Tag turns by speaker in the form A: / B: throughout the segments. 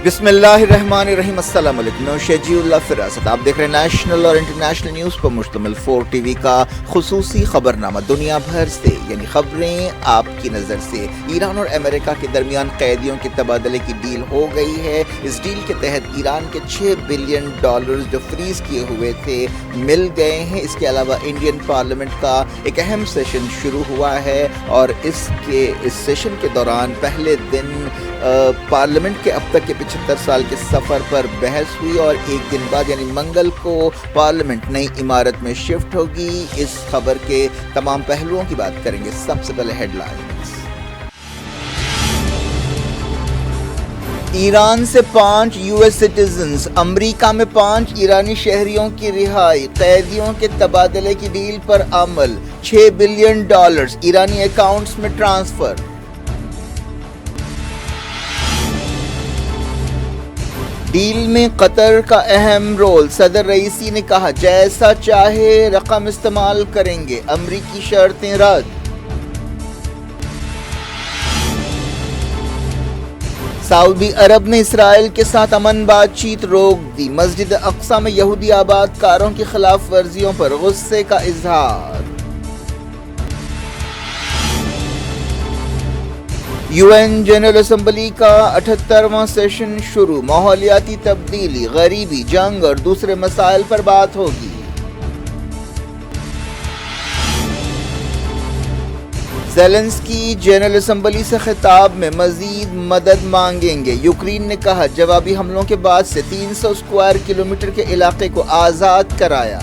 A: بسم اللہ الرحمن الرحیم، السلام علیکم، میں شجیع اللہ فراست، آپ دیکھ رہے ہیں نیشنل اور انٹرنیشنل نیوز پر مشتمل 4 ٹی وی کا خصوصی خبرنامہ دنیا بھر سے، یعنی خبریں آپ کی نظر سے۔ ایران اور امریکہ کے درمیان قیدیوں کے تبادلے کی ڈیل ہو گئی ہے۔ اس ڈیل کے تحت ایران کے $6 بلین جو فریز کیے ہوئے تھے مل گئے ہیں۔ اس کے علاوہ انڈین پارلیمنٹ کا ایک اہم سیشن شروع ہوا ہے اور اس سیشن کے دوران پہلے دن پارلیمنٹ کے اب تک کے 75 سال کے سفر پر بحث ہوئی اور ایک دن بعد یعنی منگل کو پارلیمنٹ نئی عمارت میں شفٹ ہوگی۔ اس خبر کے تمام پہلوؤں کی بات کریں گے۔ سب سے پہلے ہیڈ لائنز۔ ایران سے 5 US سٹیزنز، امریکہ میں 5 ایرانی شہریوں کی رہائی، قیدیوں کے تبادلے کی ڈیل پر عمل، $6 بلین ایرانی اکاؤنٹس میں ٹرانسفر۔ ڈیل میں قطر کا اہم رول، صدر رئیسی نے کہا جیسا چاہے رقم استعمال کریں گے، امریکی شرطیں رد۔ سعودی عرب نے اسرائیل کے ساتھ امن بات چیت روک دی، مسجد اقصی میں یہودی آباد کاروں کی خلاف ورزیوں پر غصے کا اظہار۔ UN جنرل اسمبلی کا 78واں سیشن شروع، ماحولیاتی تبدیلی، غریبی، جنگ اور دوسرے مسائل پر بات ہوگی۔ زیلنسکی جنرل اسمبلی سے خطاب میں مزید مدد مانگیں گے، یوکرین نے کہا جوابی حملوں کے بعد سے 300 اسکوائر کلومیٹر کے علاقے کو آزاد کرایا۔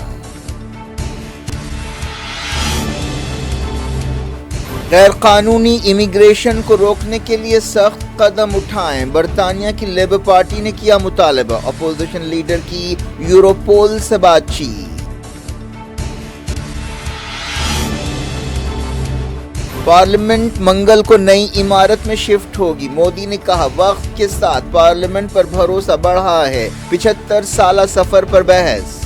A: غیر قانونی امیگریشن کو روکنے کے لیے سخت قدم اٹھائیں، برطانیہ کی لیبر پارٹی نے کیا مطالبہ، اپوزیشن لیڈر کی یوروپول سے بات چیت۔ پارلیمنٹ منگل کو نئی عمارت میں شفٹ ہوگی، مودی نے کہا وقت کے ساتھ پارلیمنٹ پر بھروسہ بڑھا ہے، 75 سالہ سفر پر بحث۔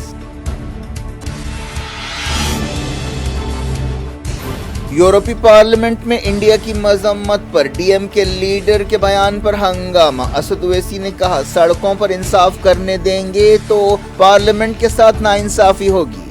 A: یورپی پارلیمنٹ میں انڈیا کی مذمت پر ڈی ایم کے لیڈر کے بیان پر ہنگامہ، اسد اویسی نے کہا سڑکوں پر انصاف کرنے دیں گے تو پارلیمنٹ کے ساتھ ناانصافی ہوگی۔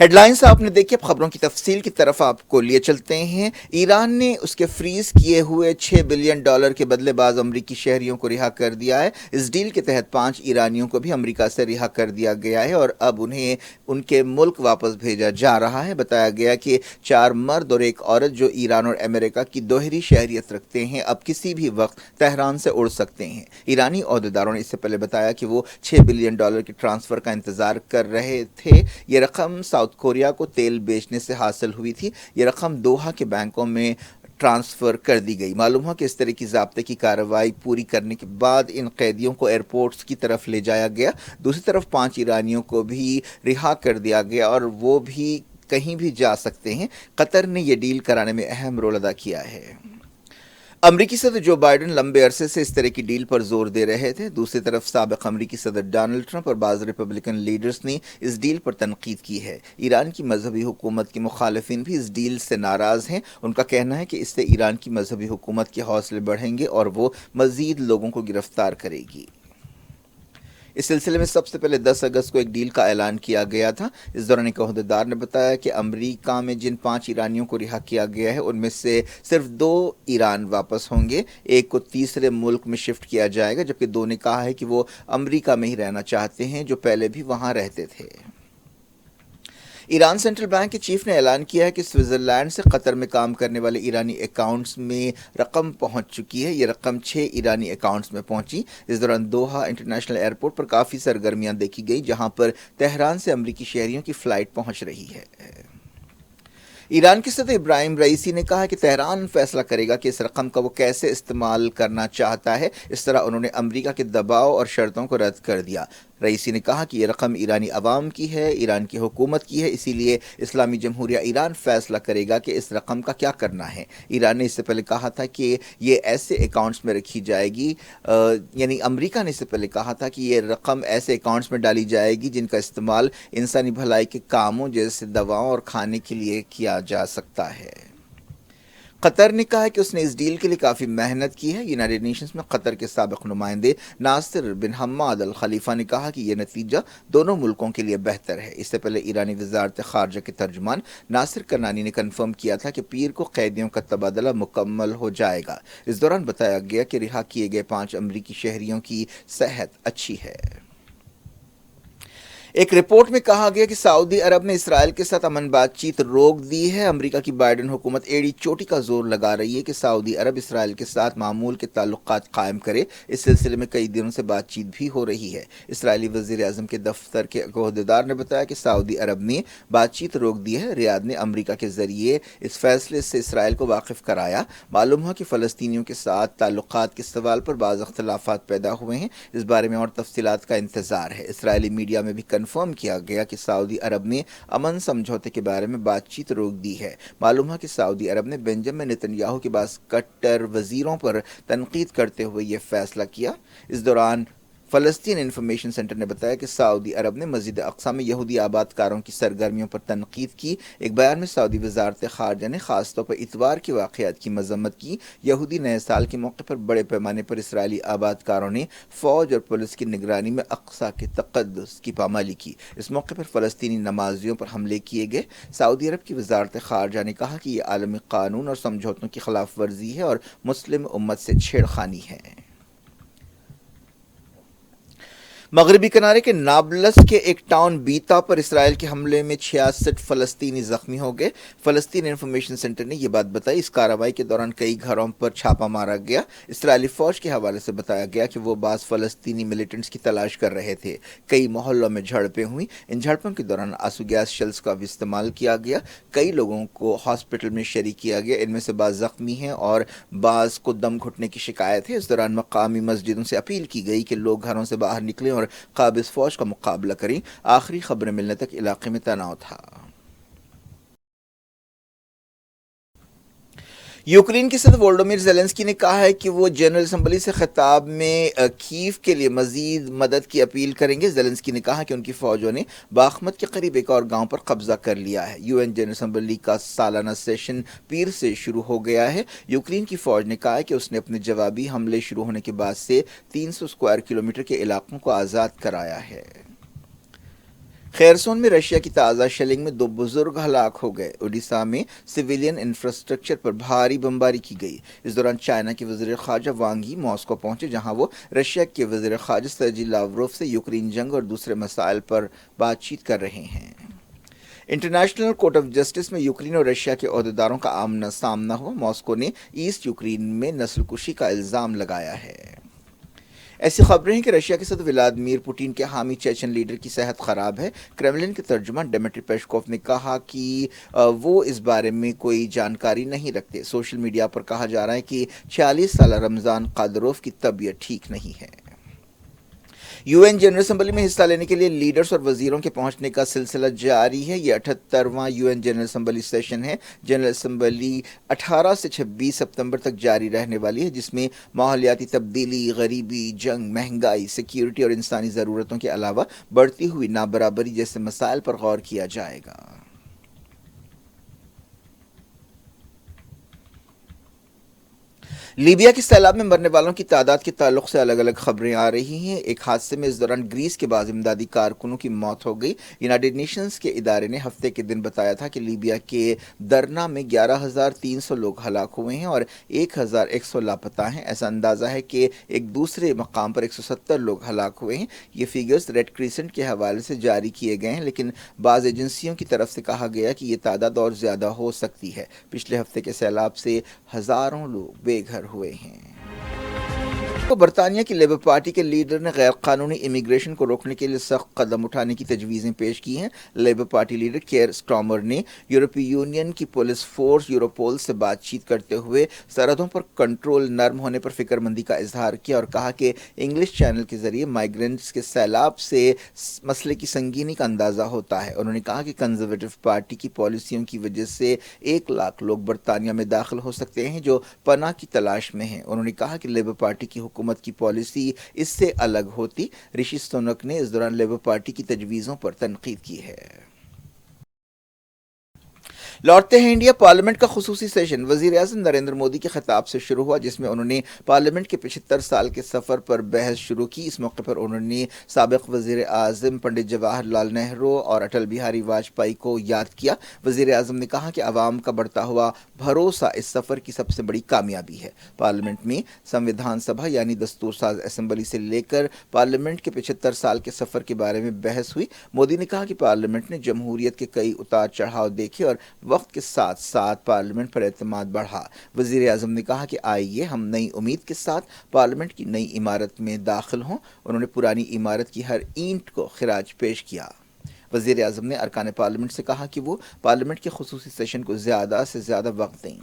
A: ہیڈ لائنز آپ نے دیکھی، اب خبروں کی تفصیل کی طرف آپ کو لیے چلتے ہیں۔ ایران نے اس کے فریز کیے ہوئے $6 بلین کے بدلے بعض امریکی شہریوں کو رہا کر دیا ہے۔ اس ڈیل کے تحت 5 ایرانیوں کو بھی امریکہ سے رہا کر دیا گیا ہے اور اب انہیں ان کے ملک واپس بھیجا جا رہا ہے۔ بتایا گیا کہ 4 مرد اور 1 عورت جو ایران اور امریکہ کی دوہری شہریت رکھتے ہیں اب کسی بھی وقت تہران سے اڑ سکتے ہیں۔ ایرانی عہدیداروں نے اس سے پہلے بتایا کہ وہ $6 بلین کے ٹرانسفر کا انتظار کر رہے تھے۔ یہ رقم ساؤتھ کوریا کو تیل بیچنے سے حاصل ہوئی تھی۔ یہ رقم دوحہ کے بینکوں میں ٹرانسفر کر دی گئی۔ معلوم ہوا کہ اس طرح کی ضابطے کی کارروائی پوری کرنے کے بعد ان قیدیوں کو ایئرپورٹس کی طرف لے جایا گیا۔ دوسری طرف 5 ایرانیوں کو بھی رہا کر دیا گیا اور وہ بھی کہیں بھی جا سکتے ہیں۔ قطر نے یہ ڈیل کرانے میں اہم رول ادا کیا ہے۔ امریکی صدر جو بائیڈن لمبے عرصے سے اس طرح کی ڈیل پر زور دے رہے تھے۔ دوسری طرف سابق امریکی صدر ڈونلڈ ٹرمپ اور بعض ریپبلکن لیڈرز نے اس ڈیل پر تنقید کی ہے۔ ایران کی مذہبی حکومت کے مخالفین بھی اس ڈیل سے ناراض ہیں۔ ان کا کہنا ہے کہ اس سے ایران کی مذہبی حکومت کے حوصلے بڑھیں گے اور وہ مزید لوگوں کو گرفتار کرے گی۔ اس سلسلے میں سب سے پہلے 10 اگست کو ایک ڈیل کا اعلان کیا گیا تھا۔ اس دوران ایک عہدیدار نے بتایا کہ امریکہ میں جن 5 ایرانیوں کو رہا کیا گیا ہے ان میں سے صرف 2 ایران واپس ہوں گے، ایک کو تیسرے ملک میں شفٹ کیا جائے گا، جبکہ 2 نے کہا ہے کہ وہ امریکہ میں ہی رہنا چاہتے ہیں جو پہلے بھی وہاں رہتے تھے۔ ایران سینٹرل بینک کے چیف نے اعلان کیا ہے کہ سوئٹزرلینڈ سے قطر میں کام کرنے والے ایرانی اکاؤنٹس میں رقم پہنچ چکی ہے۔ یہ رقم 6 ایرانی اکاؤنٹس میں پہنچی۔ اس دوران دوحہ انٹرنیشنل ایئرپورٹ پر کافی سرگرمیاں دیکھی گئی جہاں پر تہران سے امریکی شہریوں کی فلائٹ پہنچ رہی ہے۔ ایران کے صدر ابراہیم رئیسی نے کہا کہ تہران فیصلہ کرے گا کہ اس رقم کا وہ کیسے استعمال کرنا چاہتا ہے۔ اس طرح انہوں نے امریکہ کے دباؤ اور شرطوں کو رد کر دیا۔ رئیسی نے کہا کہ یہ رقم ایرانی عوام کی ہے، ایران کی حکومت کی ہے، اسی لیے اسلامی جمہوریہ ایران فیصلہ کرے گا کہ اس رقم کا کیا کرنا ہے۔ ایران نے اس سے پہلے کہا تھا کہ یہ ایسے اکاؤنٹس میں رکھی جائے گی، یعنی امریکہ نے اس سے پہلے کہا تھا کہ یہ رقم ایسے اکاؤنٹس میں ڈالی جائے گی جن کا استعمال انسانی بھلائی کے کاموں جیسے دواؤں اور کھانے کے لیے کیا جا سکتا ہے۔ قطر نے کہا کہ اس نے اس ڈیل کے لیے کافی محنت کی ہے۔ یونائیٹڈ نیشنز میں قطر کے سابق نمائندے ناصر بن حماد الخلیفہ نے کہا کہ یہ نتیجہ دونوں ملکوں کے لیے بہتر ہے۔ اس سے پہلے ایرانی وزارت خارجہ کے ترجمان ناصر کنانی نے کنفرم کیا تھا کہ پیر کو قیدیوں کا تبادلہ مکمل ہو جائے گا۔ اس دوران بتایا گیا کہ رہا کیے گئے 5 امریکی شہریوں کی صحت اچھی ہے۔ ایک رپورٹ میں کہا گیا کہ سعودی عرب نے اسرائیل کے ساتھ امن بات چیت روک دی ہے۔ امریکہ کی بائیڈن حکومت ایڑی چوٹی کا زور لگا رہی ہے کہ سعودی عرب اسرائیل کے ساتھ معمول کے تعلقات قائم کرے۔ اس سلسلے میں کئی دنوں سے بات چیت بھی ہو رہی ہے۔ اسرائیلی وزیر اعظم کے دفتر کے عہدیدار نے بتایا کہ سعودی عرب نے بات چیت روک دی ہے۔ ریاض نے امریکہ کے ذریعے اس فیصلے سے اسرائیل کو واقف کرایا۔ معلوم ہوا کہ فلسطینیوں کے ساتھ تعلقات کے سوال پر بعض اختلافات پیدا ہوئے ہیں۔ اس بارے میں اور تفصیلات کا انتظار ہے۔ اسرائیلی میڈیا میں بھی کنفرم کیا گیا کہ سعودی عرب نے امن سمجھوتے کے بارے میں بات چیت روک دی ہے۔ معلوم ہے کہ سعودی عرب نے بنجمن نتن یاہو کے بعض کٹر وزیروں پر تنقید کرتے ہوئے یہ فیصلہ کیا۔ اس دوران فلسطین انفارمیشن سینٹر نے بتایا کہ سعودی عرب نے مسجد اقصی میں یہودی آباد کاروں کی سرگرمیوں پر تنقید کی۔ ایک بیان میں سعودی وزارت خارجہ نے خاص طور پر اتوار کے واقعات کی مذمت کی۔ یہودی نئے سال کے موقع پر بڑے پیمانے پر اسرائیلی آباد کاروں نے فوج اور پولیس کی نگرانی میں اقصی کے تقدس کی پامالی کی۔ اس موقع پر فلسطینی نمازیوں پر حملے کیے گئے۔ سعودی عرب کی وزارت خارجہ نے کہا کہ یہ عالمی قانون اور سمجھوتوں کی خلاف ورزی ہے اور مسلم امت سے چھیڑ خانی ہے۔ مغربی کنارے کے نابلس کے ایک ٹاؤن بیتا پر اسرائیل کے حملے میں 66 فلسطینی زخمی ہو گئے۔ فلسطین انفارمیشن سینٹر نے یہ بات بتائی۔ اس کارروائی کے دوران کئی گھروں پر چھاپا مارا گیا۔ اسرائیلی فوج کے حوالے سے بتایا گیا کہ وہ بعض فلسطینی ملیٹنٹس کی تلاش کر رہے تھے۔ کئی محلوں میں جھڑپیں ہوئیں۔ ان جھڑپوں کے دوران آنسو گیس شیلز کا بھی استعمال کیا گیا۔ کئی لوگوں کو ہاسپٹل میں شریک کیا گیا۔ ان میں سے بعض زخمی ہیں اور بعض کو دم گھٹنے کی شکایت ہے۔ اس دوران مقامی مسجدوں سے اپیل کی گئی کہ لوگ گھروں سے باہر نکلیں اور قابض فوج کا مقابلہ کریں۔ آخری خبریں ملنے تک علاقے میں تناؤ تھا۔ یوکرین کے صدر وولڈیمیر زیلنسکی نے کہا ہے کہ وہ جنرل اسمبلی سے خطاب میں کیف کے لیے مزید مدد کی اپیل کریں گے۔ زیلنسکی نے کہا کہ ان کی فوجوں نے باخمت کے قریب ایک اور گاؤں پر قبضہ کر لیا ہے۔ یو این جنرل اسمبلی کا سالانہ سیشن پیر سے شروع ہو گیا ہے۔ یوکرین کی فوج نے کہا ہے کہ اس نے اپنے جوابی حملے شروع ہونے کے بعد سے 300 اسکوائر کلومیٹر کے علاقوں کو آزاد کرایا ہے۔ خیرسون میں رشیا کی تازہ شیلنگ میں 2 بزرگ ہلاک ہو گئے۔ اڈیشہ میں سویلین انفراسٹرکچر پر بھاری بمباری کی گئی۔ اس دوران چائنا کے وزیر خارجہ وانگ ای ماسکو پہنچے، جہاں وہ رشیا کے وزیر خارجہ سرجی لاوروف سے یوکرین جنگ اور دوسرے مسائل پر بات چیت کر رہے ہیں۔ انٹرنیشنل کورٹ آف جسٹس میں یوکرین اور رشیا کے عہدیداروں کا آمنا سامنا ہوا۔ ماسکو نے ایسٹ یوکرین میں نسل کشی کا الزام لگایا ہے۔ ایسی خبریں ہیں کہ رشیا کے صدر ولادیمیر پوٹین کے حامی چیچن لیڈر کی صحت خراب ہے۔ کریملن کے ترجمان ڈمیٹری پیشکوف نے کہا کہ وہ اس بارے میں کوئی جانکاری نہیں رکھتے۔ سوشل میڈیا پر کہا جا رہا ہے کہ 46 سالہ رمضان قادروف کی طبیعت ٹھیک نہیں ہے۔ یو این جنرل اسمبلی میں حصہ لینے کے لیے لیڈرز اور وزیروں کے پہنچنے کا سلسلہ جاری ہے۔ یہ 78واں U N General Assembly session ہے۔ جنرل اسمبلی 18 سے 26 ستمبر تک جاری رہنے والی ہے، جس میں ماحولیاتی تبدیلی، غریبی، جنگ، مہنگائی، سیکیورٹی اور انسانی ضرورتوں کے علاوہ بڑھتی ہوئی نابرابری جیسے مسائل پر غور کیا جائے گا۔ لیبیا کے سیلاب میں مرنے والوں کی تعداد کے تعلق سے الگ الگ خبریں آ رہی ہیں۔ ایک حادثے میں اس دوران گریس کے بعض امدادی کارکنوں کی موت ہو گئی۔ یونائیٹڈ نیشنز کے ادارے نے ہفتے کے دن بتایا تھا کہ لیبیا کے درنا میں 11,300 لوگ ہلاک ہوئے ہیں اور 1,100 لاپتہ ہیں۔ ایسا اندازہ ہے کہ ایک دوسرے مقام پر 170 لوگ ہلاک ہوئے ہیں۔ یہ فیگرز ریڈ کریسنٹ کے حوالے سے جاری کیے گئے ہیں، لیکن بعض ایجنسیوں کی طرف سے کہا گیا کہ یہ تعداد اور زیادہ ہو سکتی ہے۔ پچھلے ہفتے کے سیلاب سے ہزاروں لوگ بے گھر ہوئے ہیں۔ برطانیہ کی لیبر پارٹی کے لیڈر نے غیر قانونی امیگریشن کو روکنے کے لیے سخت قدم اٹھانے کی تجویزیں پیش کی ہیں۔ Labour party leader care Starmer نے یورپی یونین کی پولیس فورس یوروپول سے بات چیت کرتے ہوئے سرحدوں پر کنٹرول نرم ہونے پر فکر مندی کا اظہار کیا اور کہا کہ انگلش چینل کے ذریعے مائیگرنٹس کے سیلاب سے مسئلے کی سنگینی کا اندازہ ہوتا ہے۔ انہوں نے کہا کہ کنزرویٹو پارٹی کی پالیسیوں کی وجہ سے 1 لاکھ لوگ برطانیہ میں داخل ہو سکتے ہیں جو پناہ کی تلاش میں ہیں۔ انہوں نے کہا کہ لیبر پارٹی کی حکومت کی پالیسی اس سے الگ ہوتی۔ رشی سونک نے اس دوران لیبر پارٹی کی تجویزوں پر تنقید کی ہے۔ لوٹتے ہیں انڈیا۔ پارلیمنٹ کا خصوصی سیشن وزیر اعظم نریندر مودی کے خطاب سے شروع ہوا، جس میں انہوں نے پارلیمنٹ کے 75 سال کے سفر پر بحث شروع کی۔ اس موقع پر انہوں نے سابق وزیر اعظم پنڈت جواہر لال نہرو اور اٹل بہاری واجپئی کو یاد کیا۔ وزیر اعظم نے کہا کہ عوام کا بڑھتا ہوا بھروسہ اس سفر کی سب سے بڑی کامیابی ہے۔ پارلیمنٹ میں سنویدھان سبھا یعنی دستور ساز اسمبلی سے لے کر پارلیمنٹ کے 75 سال کے سفر کے بارے میں بحث ہوئی۔ مودی نے کہا کہ پارلیمنٹ نے جمہوریت کے کئی اتار چڑھاؤ دیکھے اور وقت کے ساتھ ساتھ پارلیمنٹ پر اعتماد بڑھا۔ وزیر اعظم نے کہا کہ آئیے ہم نئی امید کے ساتھ پارلیمنٹ کی نئی عمارت میں داخل ہوں۔ انہوں نے پرانی عمارت کی ہر اینٹ کو خراج پیش کیا۔ وزیر اعظم نے ارکان پارلیمنٹ سے کہا کہ وہ پارلیمنٹ کے خصوصی سیشن کو زیادہ سے زیادہ وقت دیں۔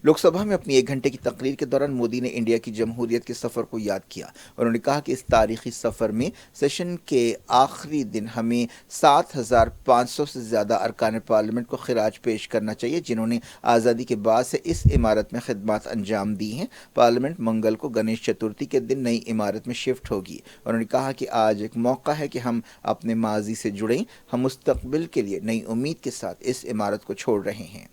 A: لوک سبھا میں اپنی 1 گھنٹے کی تقریر کے دوران مودی نے انڈیا کی جمہوریت کے سفر کو یاد کیا۔ انہوں نے کہا کہ اس تاریخی سفر میں سیشن کے آخری دن ہمیں 7,500 سے زیادہ ارکان پارلیمنٹ کو خراج پیش کرنا چاہیے، جنہوں نے آزادی کے بعد سے اس عمارت میں خدمات انجام دی ہیں۔ پارلیمنٹ منگل کو گنیش چترتھی کے دن نئی عمارت میں شفٹ ہوگی۔ انہوں نے کہا کہ آج ایک موقع ہے کہ ہم اپنے ماضی سے جڑیں، ہم مستقبل کے لیے نئی امید کے ساتھ اس عمارت کو چھوڑ رہے ہیں۔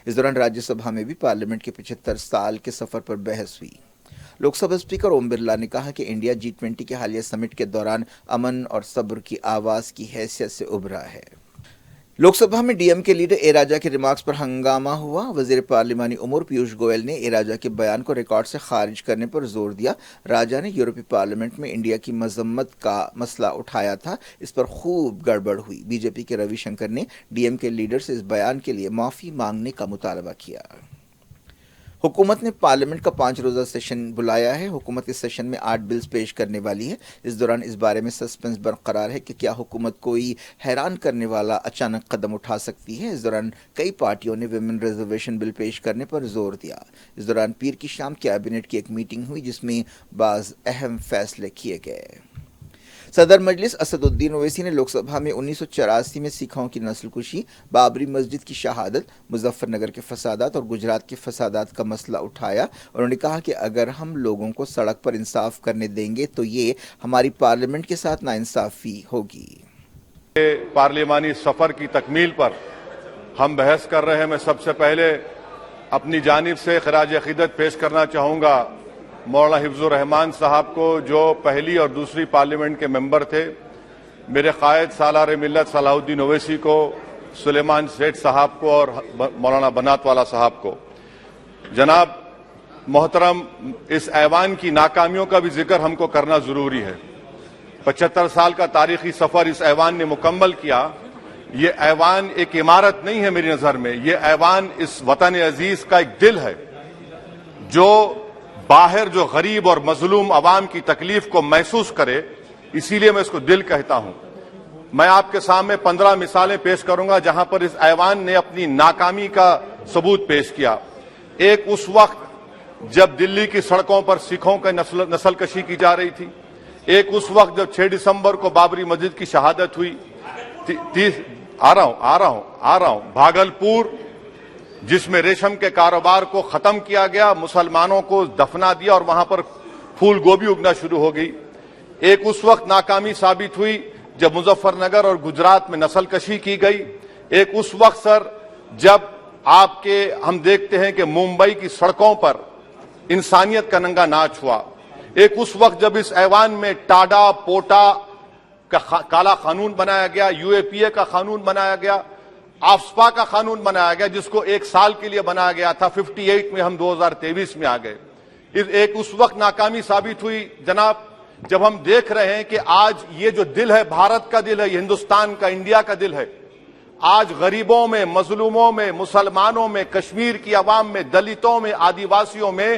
A: اس دوران راجیہ سبھا میں بھی پارلیمنٹ کے 75 سال کے سفر پر بحث ہوئی۔ لوک سبھا اسپیکر اوم برلا نے کہا کہ انڈیا G20 کے حالیہ سمٹ کے دوران امن اور صبر کی آواز کی حیثیت سے ابھرا ہے۔ لوک سبھا میں ڈی ایم کے لیڈر اے راجا کے ریمارکس پر ہنگامہ ہوا۔ وزیر پارلیمانی امور پیوش گوئل نے اے راجا کے بیان کو ریکارڈ سے خارج کرنے پر زور دیا۔ راجا نے یورپی پارلیمنٹ میں انڈیا کی مذمت کا مسئلہ اٹھایا تھا، اس پر خوب گڑبڑ ہوئی۔ بی جے پی کے روی شنکر نے ڈی ایم کے لیڈر سے اس بیان کے لیے معافی مانگنے کا مطالبہ کیا۔ حکومت نے پارلیمنٹ کا 5 روزہ سیشن بلایا ہے۔ حکومت اس سیشن میں 8 بلز پیش کرنے والی ہے۔ اس دوران اس بارے میں سسپنس برقرار ہے کہ کیا حکومت کوئی حیران کرنے والا اچانک قدم اٹھا سکتی ہے۔ اس دوران کئی پارٹیوں نے ویمن ریزرویشن بل پیش کرنے پر زور دیا۔ اس دوران پیر کی شام کیبنٹ کی ایک میٹنگ ہوئی جس میں بعض اہم فیصلے کیے گئے۔ صدر مجلس اسد الدین اویسی نے لوک سبھا میں 1984 میں سکھوں کی نسل کشی، بابری مسجد کی شہادت، مظفر نگر کے فسادات اور گجرات کے فسادات کا مسئلہ اٹھایا۔ انہوں نے کہا کہ اگر ہم لوگوں کو سڑک پر انصاف کرنے دیں گے تو یہ ہماری پارلیمنٹ کے ساتھ ناانصافی ہوگی۔
B: پارلیمانی سفر کی تکمیل پر ہم بحث کر رہے ہیں۔ میں سب سے پہلے اپنی جانب سے خراج عقیدت پیش کرنا چاہوں گا مولانا حفظ الرحمان صاحب کو، جو پہلی اور دوسری پارلیمنٹ کے ممبر تھے، میرے قائد سالار ملت صلاح الدین اویسی کو، سلیمان سیٹھ صاحب کو اور مولانا بنات والا صاحب کو۔ جناب محترم، اس ایوان کی ناکامیوں کا بھی ذکر ہم کو کرنا ضروری ہے۔ 75 سال کا تاریخی سفر اس ایوان نے مکمل کیا۔ یہ ایوان ایک عمارت نہیں ہے میری نظر میں، یہ ایوان اس وطن عزیز کا ایک دل ہے، جو باہر جو غریب اور مظلوم عوام کی تکلیف کو محسوس کرے، اسی لیے میں اس کو دل کہتا ہوں۔ میں آپ کے سامنے 15 مثالیں پیش کروں گا جہاں پر اس ایوان نے اپنی ناکامی کا ثبوت پیش کیا۔ ایک اس وقت جب دلی کی سڑکوں پر سکھوں کا نسل کشی کی جا رہی تھی، ایک اس وقت جب 6 دسمبر کو بابری مسجد کی شہادت ہوئی، آ رہا ہوں بھاگلپور جس میں ریشم کے کاروبار کو ختم کیا گیا، مسلمانوں کو دفنا دیا اور وہاں پر پھول گوبھی اگنا شروع ہو گئی۔ ایک اس وقت ناکامی ثابت ہوئی جب مظفر نگر اور گجرات میں نسل کشی کی گئی۔ ایک اس وقت سر جب ہم دیکھتے ہیں کہ ممبئی کی سڑکوں پر انسانیت کا ننگا ناچ ہوا۔ ایک اس وقت جب اس ایوان میں ٹاڈا پوٹا کا کالا قانون بنایا گیا، یو اے پی اے کا قانون بنایا گیا، آفسپا کا قانون بنایا گیا جس کو 1 سال کے لیے بنایا گیا تھا، 58 میں ہم 2023 میں آ گئے۔ ایک اس وقت ناکامی ثابت ہوئی جناب جب ہم دیکھ رہے ہیں کہ آج یہ جو دل ہے، بھارت کا دل ہے، یہ ہندوستان کا، انڈیا کا دل ہے، آج غریبوں میں، مظلوموں میں، مسلمانوں میں، کشمیر کی عوام میں، دلتوں میں، آدیواسیوں میں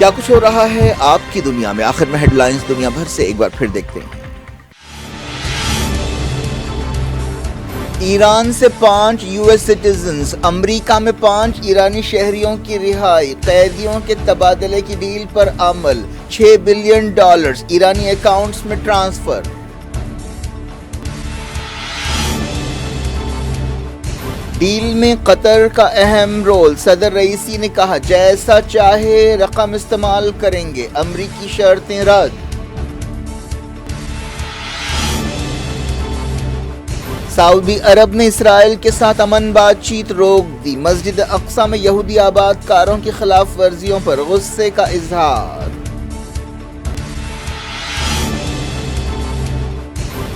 A: کیا کچھ ہو رہا ہے آپ کی دنیا میں؟ آخر میں ہیڈ لائنز دنیا بھر سے ایک بار پھر دیکھتے ہیں۔ ایران سے 5 US سٹیزنز، امریکہ میں 5 ایرانی شہریوں کی رہائی، قیدیوں کے تبادلے کی ڈیل پر عمل، $6 بلین ایرانی اکاؤنٹس میں ٹرانسفر۔ ڈیل میں قطر کا اہم رول، صدر رئیسی نے کہا جیسا چاہے رقم استعمال کریں گے، امریکی شرطیں رد۔ سعودی عرب نے اسرائیل کے ساتھ امن بات چیت روک دی، مسجد اقصی میں یہودی آباد کاروں کی خلاف ورزیوں پر غصے کا اظہار۔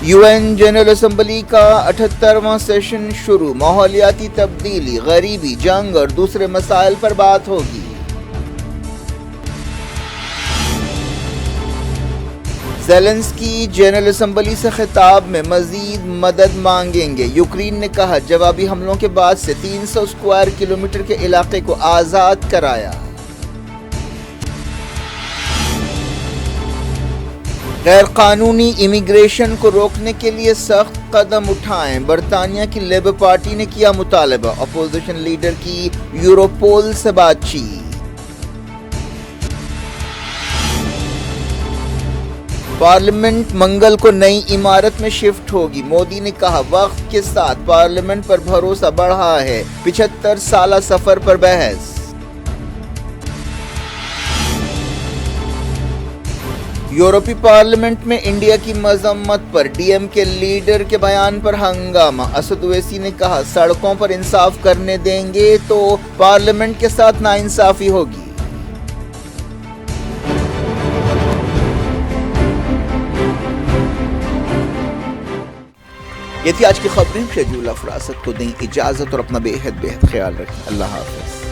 A: UN جنرل اسمبلی کا 78واں سیشن شروع، ماحولیاتی تبدیلی، غریبی، جنگ اور دوسرے مسائل پر بات ہوگی۔ زیلنسکی جنرل اسمبلی سے خطاب میں مزید مدد مانگیں گے، یوکرین نے کہا جوابی حملوں کے بعد سے 300 اسکوائر کلومیٹر کے علاقے کو آزاد کرایا۔ غیر قانونی امیگریشن کو روکنے کے لیے سخت قدم اٹھائیں، برطانیہ کی لیبر پارٹی نے کیا مطالبہ، اپوزیشن لیڈر کی یوروپول سے بات چیت۔ پارلیمنٹ منگل کو نئی عمارت میں شفٹ ہوگی، مودی نے کہا وقت کے ساتھ پارلیمنٹ پر بھروسہ بڑھا ہے، 75 سالہ سفر پر بحث۔ یورپی پارلیمنٹ میں انڈیا کی مذمت پر DM کے لیڈر کے بیان پر ہنگامہ، اسد اویسی نے کہا سڑکوں پر انصاف کرنے دیں گے تو پارلیمنٹ کے ساتھ ناانصافی ہوگی۔ یہ تھی آج کی خبریں، شجول افراست کو دیں اجازت اور اپنا بے حد خیال رکھیں۔ اللہ حافظ۔